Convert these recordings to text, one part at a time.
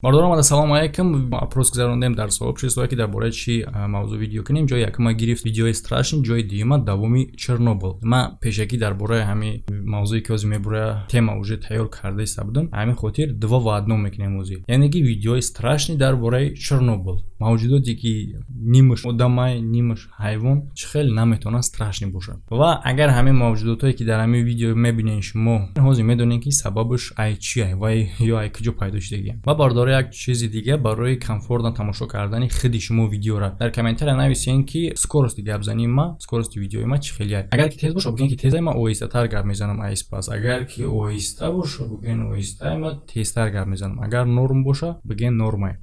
Мардуарам салом алейкум. Опрос гузарондем дар сообществое ки дар бораи чӣ мавзӯъ видео кунем. Ҷои якума гирифт видеои страшни, ҷои дуюма давоми Чернобыл. Ман пешакӣ дар бораи ҳамин мавзӯи ки ҳозир мебурая тема уже тайёр карда иста будам. Ҳамин хотир дво ваъдно мекунем ҳозир. Яъне ки видеои страшни дар бораи Чернобыл. Мавҷудоте ки нимаш одамай, нимаш ҳайвон чӣ хеле наметавонанд страшни бошанд. Ва агар ҳамин мавҷудотое ки дар ҳамин видео мебинед шумо ҳозир медонед ки сабабаш ай чие ва ё ай куҷо пайдо шудагиям. Ва бардор як чизи дига барои комфортно тамошо кардани худи шумо видеоро дар комментария нависен ки скорости гапзании ман, скорости видеои ман чӣ хеле аст. Агар ки тез боша бигӯед ки теза, ман оҳистатар гап мезанам айспас. Агар ки оҳиста боша бигӯед оҳиста, ман тезтар гап мезанам. Агар норм боша бигӯед нормай.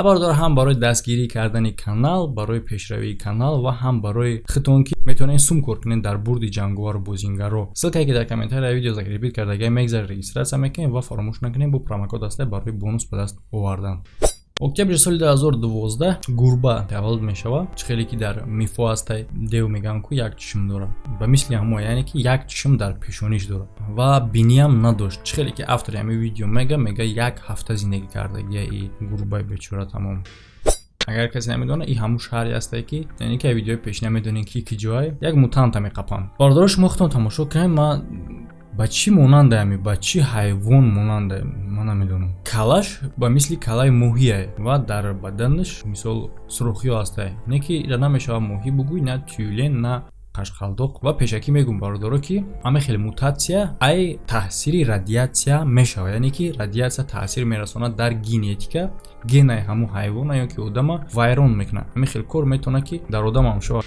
Абардор ҳам барои дастгирӣ кардани канал, барои пешравии канал ва ҳам барои хитон ки метавонед сум кор кунед дар бурди ҷанговару бозингаро. Ссилкае ки дар комментарияи видео закрепид кардагӣ мегзаред регистратсия мекунед ва фаромӯш накунед бо промокод ҳастай барои бонус ба даст овардан. Октябри соли 2012 гурба таваллуд мешавад. Чӣ хеле ки дар мифҳо ҳастай дев мегӯянд ки як чишм дорад. Ба мисли ҳамо, яъне ки як чишм дар пешониш дорад ва биниам надошт. Чӣ хеле ки автори ҳамин видео мега як ҳафта зиндагӣ кардагия и гурбаи бечора тамом. Агар касе намедона, и ҳамун шаҳре ҳастай ки яъне ки видеои пешина медонем ки ҷои як мутанта меқапанд. Бардор шумо худтон тамошо кунед. Ман ба чӣ монанда ами, ба чӣ ҳайвон монанда, ман намедонам. Калаш ба мисли калаи моҳие ва дар баданаш мисол сурухиё ҳастай. Не ки намешавад моҳӣ бугӯй, на тюлен, на қашқалдоқ. Ва пешакӣ мегӯям бардоро ки ҳама хеле мутатсия ай таъсири радиатсия мешавад. Яъне ки радиатсия таъсир мерасонад дар генетика, генаи ҳамун ҳайвона ё ки одама вайрон мекунад. Ҳамин хеле кор метавонад ки дар одам ҳам шавад.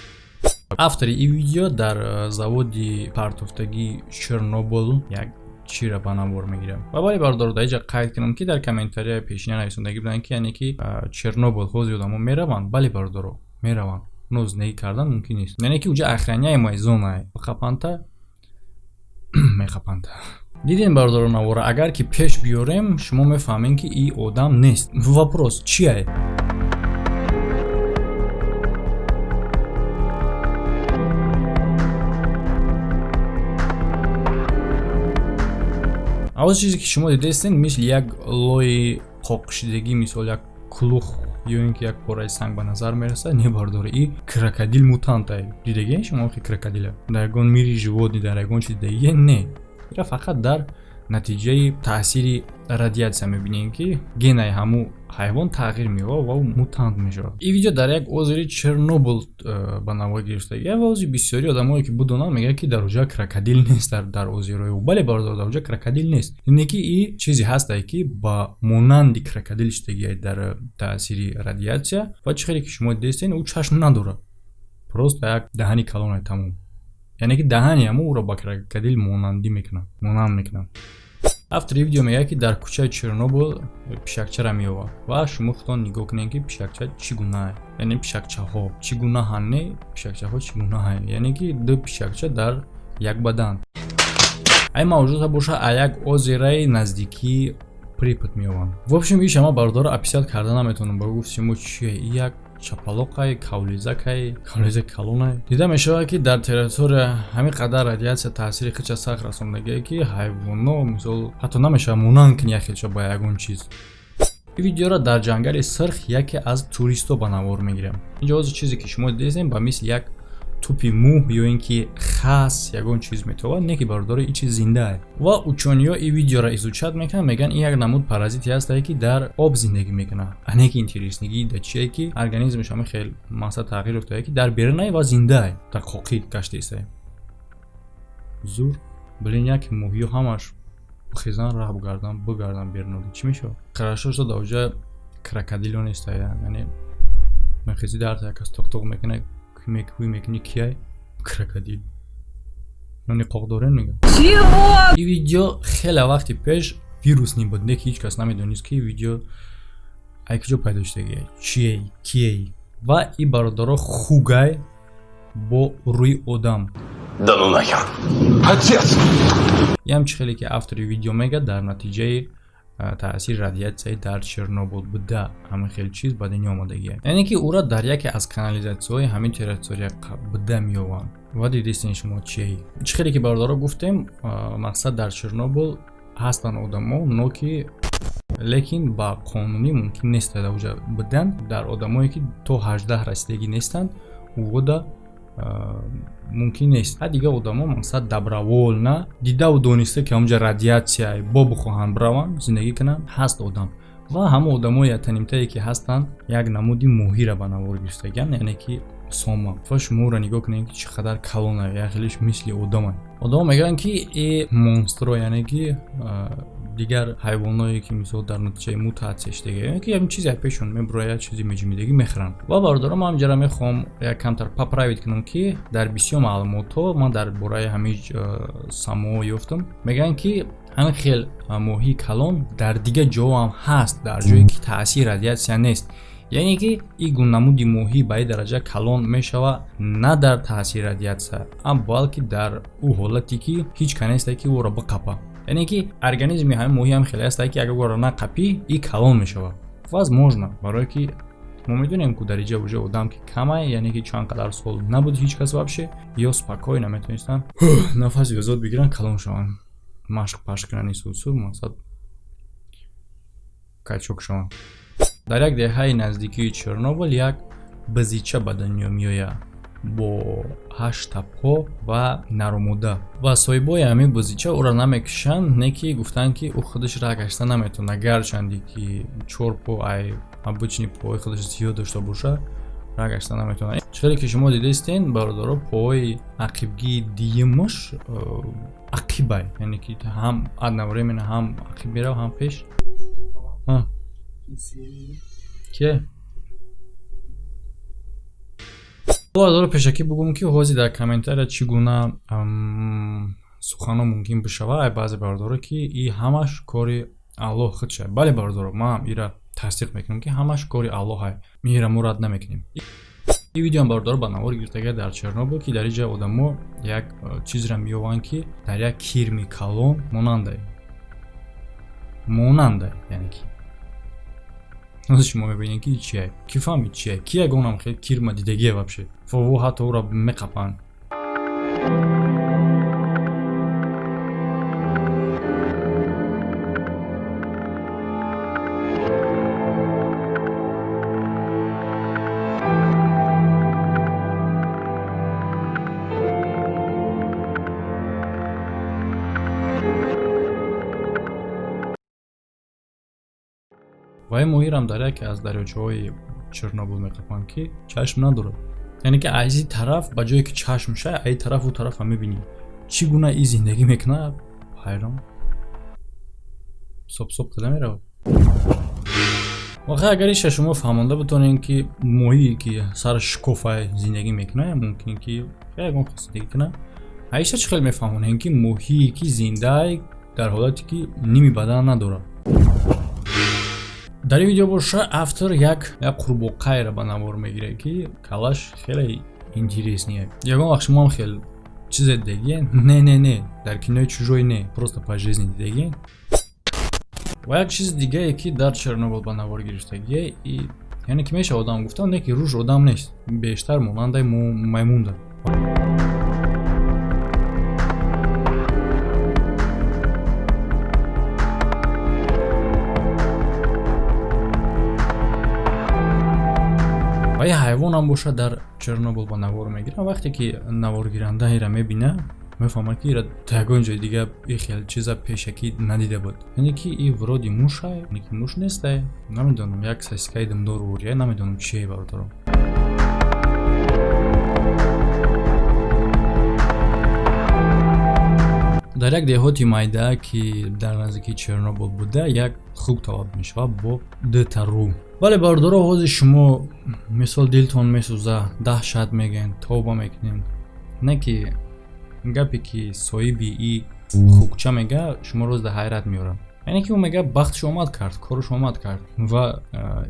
Автори ин видео дар заводи партофтагии Чернобыл як чира ба навор мегирам. Ва вале бардор дар инҷа қайд кунам ки дар комментарияи пешина нависондагӣ буданд ки яъне ки Чернобыл ҳозир одамон мераванд. Бале бардоро мераванд. Но зиндагӣ кардан мумкин нест. Яъне ки уҷа охраняемая зона қапанта меқапанта. Дидин бардоро навора, агар ки пеш биёрем, шумо мефаҳмед ки ин одам нест. Вопрос чие? аввал чизе ки шумо дидестен мисли як лои қоқшидагӣ, мисол як клух ё ин ки як пораи санг ба назар мерасад. Не бардор, ин крокодил мутантай. Дидагиен шумо ки крокодила дар ягон мири животни дар ягон чиз дигар не. Ира фақат дар натиҷаи таъсири радиатсия мебинем ки генаи ҳамун ҳайвон тағйир меёбад ва мутант мешавад. Ин видео дар як озери Чернобыл ба навор гирифтагия ва ҳозир бисёри одамое ки будонанд мегӯянд ки дар уҷа крокодил нест дар озерои. Бале бардор, дар уҷа крокодил нест. Ине ки ин чизе ҳастай ки ба монанди крокодил шудагия дар таъсири радиатсия ва чӣ хеле ки шумо дидестен, ӯ чашм надорад. Просто як даҳани калоне тамом. Яъне ки даҳани ҳамон ӯро ба крокодил монанд мекунад. Автори видео мегӯяд ки дар кӯчаи Чернобыл пишакчара меёбад ва шумо худтон нигоҳ кунед ки пишакча чӣ гуна, яъне пишакчаҳо чӣ гунаҳанд, не пишакчаҳо чӣ гунаҳанд, яъне ки ду пишакча дар як бадан. Ай мавҷудота боша а як озераи наздикии Припят меёбанд. В общем, ин шама бардора описат карда наметавонам. Ба гуфти шумо чие? Ин як чапалоқай, кавлизакай, кавлиза калонай. Дида мешавад ки дар территория ҳамин қадар радиатсия таъсири хича сахт расондагие ки ҳайвонно мисол ҳатто намешавад монанд кунӣ яхелча ба ягон чиз. ин видеоро дар ҷангали сирх яке аз туристо ба навор мегирам. Инҷо ҳозир чизе ки шумо дидем ба мисли як тупи мӯҳ ё ин ки хас ягон чиз метавад, не ки бардори ин чиз зинда. Ва учёниё ин видеоро изучат мекунанд, мегӯянд ин як намуд паразити ҳастае ки дар об зиндагӣ мекунад. Не ки интереснигии да чие ки организмаш ҳамин хел масъала тағйир ёфтае ки дар берунае ва зиндае, дар қоқӣ гаштаистае. Зур билин як моҳиё ҳамаш бихезан раҳ бугардан берун. Чӣ мешавад? Хорошо шуд дар уҷа крокодило нестае. Яъне мехези дар якас тоқ мекунад, хуй мекунӣ кияй крокодил. Нони қоқ дорем мегӯям. Ин видео хеле вақти пеш вирусни буд, не ки ҳеҷ кас намедонист ки видео ай куҷо пайдо шудагие, чие, кие. Ва ин бародаро хугай бо рӯи одам. Да ну нахер. Отец! Ям чӣ хеле ки автори видео мегӯяд дар натиҷаи таъсири радиатсияи дар Чернобыл буда ҳамин хел чиз ба дунё омадагие. Яъне ки ӯро дар яке аз канализатсияҳои ҳамин территория буда меёбанд. Ва дидистен шумо чие. Чӣ хеле ки бардоро гуфтем, мақсад дар Чернобыл ҳастанд одамо оно ки лекин ба қонунӣ мумкин нест таваҷҷӯҳ будан дар одамое ки то 18 расидагӣ нестанд увода мумкин нест. Ҳа дигар одамо мақсад добровольна дидаву дониста ки ҳамҷа радиатсияи бо бихоҳанд бираванд зиндагӣ кунанд. Ҳаст одам ва ҳама одамои ятанимтае ки ҳастанд як намуди моҳира ба навор гирифтагианд, яъне ки сома. Ва шуморо нигоҳ кунед ки чӣ қадар калона як хелиш мисли одаманд. Одам мегӯянд ки монстро, яъне ки дигар ҳайвоное ки мисол дар натиҷаи мутатсия шудага, яъне ки як чизе пешон мебурояд, чизи меҷимидагӣ мехӯранд. Ва бародарам ҳамҷара мехоҳам як камтар поправит кунам ки дар бисёр маълумотҳо ман дар бораи ҳамин само ёфтам. Мегӯянд ки ҳамин хел моҳии калон дар дигар ҷоҳо ҳам ҳаст, дар ҷое ки таъсири радиатсия нест. яъне ки ин гуна намуди моҳӣ ба ин дараҷа калон мешавад на дар таъсири радиатсия, балки дар ӯ ҳолате ки ҳеҷ канесте ки ӯро биқапа. яъне ки организми ҳамин моҳӣ ҳам хеле аст ки агар ӯро нақапӣ ин калон мешавад. возможно барое ки мо медонем ки дариҷа уже одам ки камай, яъне ки чанд қадар сол набуд ҳеҷ кас вообще ё спокойно метавонистанд нафаси озод бигиранд, калон шаванд. машқ пашқ кунани сӯсӯ мақсад качок шаванд. дар як деҳаи наздикии Чернобыл як бизича ба дунё меояд бо 8 по ва нарумуда ва соҳибои ҳамин бизича ӯро намекушанд, не ки гуфтанд ки ӯ худаш рах гашта наметавонад, гарчанде ки 4 по ай обычни пои худаш зиёд дошта бошад, рах гашта наметавонад. чиқаре ки шумо дидастен бародаро, пои ақибгии диюмаш ақибай, яъне ки ҳам одновременно ҳам ақиб мерав, ҳам пеш. ке бародаро пешакӣ бугум ки ҳозир дар комментария чӣ гуна сухано мумкин бишавад. ай баъзе бародаро ки ин ҳамаш кори Аллоҳ худша. бале бародаро, ман ира тасдиқ мекунам ки ҳамаш кори Аллоҳ, мира мо рад намекунем. ин видео бародаро ба навор гирифтага дар Чернобыл ки дар ин ҷо одамо як чизро меёванд ки дар як кирми калон монандай, яъне ки шумо мебинед ки чие, ки фаҳмид чие, ки ягонам хел кирма дидагие вообще. Фо ҳатто ӯро меқапанд. ва ин моҳирам дар яке аз дарёчаҳои Чернобыл меқапанд ки чашм надорад. яъне ки аз ин тараф ба ҷое ки чашм шай, аз ин тараф ӯ тарафа мебинем чӣ гуна ин зиндагӣ мекунад. ҳайрон соп када меравад. вохе агар иша шумо фаҳмонда бутонед ки моҳие ки сар шикофай зиндагӣ мекунад, мумкин ки ягон хас зиндагӣ кунад. ҳаиша чӣ хел мефаҳмонем ки моҳие ки зиндай дар ҳолате ки ними бадан надорад. дар ин видео боша автор як қурбоқайро ба навор мегирад ки калаш хеле интереснее. ягон вақт шумо ҳам хел чизе дидагиен? Не, дар кинои чужой не, просто по жизни дидагиен. ва як чизи дигае ки дар Чернобыл ба навор гирифтагие, яъне ки мешавад одам гуфтан, не ки рӯж одам нест, бештар монандаи маймунда. ва ин ҳайвон ҳам боша дар Чернобыл ба навор мегирад. вақте ки наворгиранда ира мебинад, мефаҳмад ки ира та ягон ҷои дига ин хел чиза пешакӣ надида буд. яъне ки ин вроди муша, яъне ки муш нестай, намедонам, як сосискаи димдор ория, намедонам чие бародаро. дар як деҳоти майда ки дар наздикии Чернобыл буда, як хук талаб мешавад бо дтару. бале бародаро, ҳозир шумо мисол дилтон месӯза, даҳшат мегӯед, тавба мекунед, не ки гапе ки соҳиби ин хукча мега шумо роз дар ҳайрат меорад. яъне ки ӯ мега бахтш омад кард, корш омад кард ва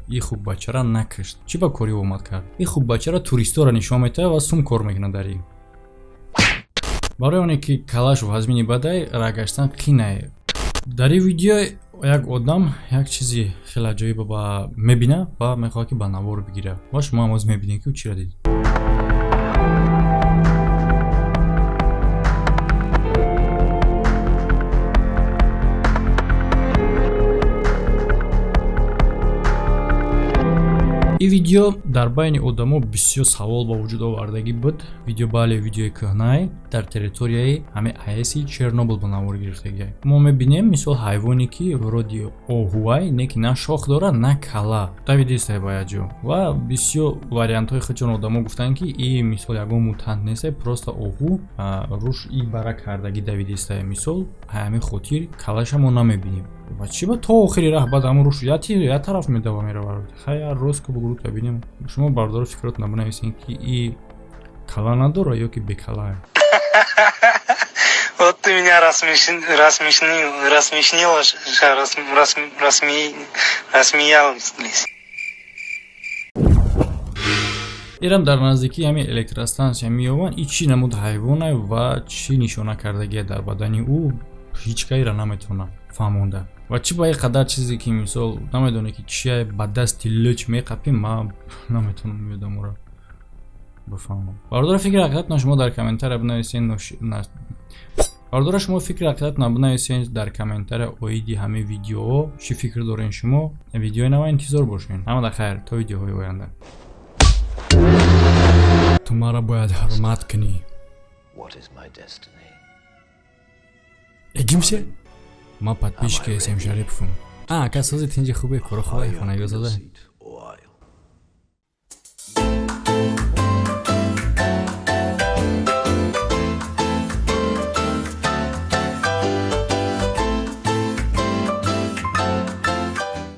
ин хукбачара накашт. чӣ ба кори омад кард? ин хукбачара туристора нишон метаҳад ва сум кор мекунад дар ин. барои оне ки калаш вазмини бадай рагаштан қинае. дар ин видео як одам як чизи хеле аҷоиба ба мебинад ва мехоҳад ки ба навор бигирад. ва шумо ҳам ҳозир мебинед ки ӯ чиро дид. این ویدیو در بین آدما بسیار سوال با وجود آوردگی بود. ویدیو بالای ویدیوی کهنه در تریتوریای همه ایسی چرنوبیل به نام گرفتگی. ما میبینیم مثال حیوانی که ورودی اوهوای نه که نه شاخ داره نه کلا. دویدی است باید و بسیار واریانت های خودشون آدما گفتن که این مثال یکو موتانت نیست، پروست اوهو روش ای برا کردگی دویدی است. مثال همه خطیر کلاش ما نمیبینیم. و چی با تا آخری راه بعد همون روش یا طرف میدوام میره برات خیلی روز که بگروت ببینیم شما باردار فکرات نبنویسین که ای کلا نداره یا که بکلا. Вот ты меня рассмеялись. ایرم در نزدیکی همین الکتراستانسیا میوان ای چی نمود حیوانه و چی نشانه کردگی در بدنی او هیچ کاری را نمیتونه فهمونده و چی با قدر چیزی که مثال نمیدونه که چیه با دست لچ میقپیم ما نمیتونم میدم اون را بفهمم. باردار فکر عقیدت شما در کامنتر بنویسین باردار شما فکر عقیدت نبنویسین در کامنتر اویدی همه ویدیو چی فکر دارین شما. ویدیو نو انتظار باشین. اما در خیر تا ویدیوهای آینده تو مرا باید حرمت کنی. What is my destiny? اگیمشه ما подписчики SM Шарипов. Оказывается, ты не хубый, куроховый, фанагозада. Or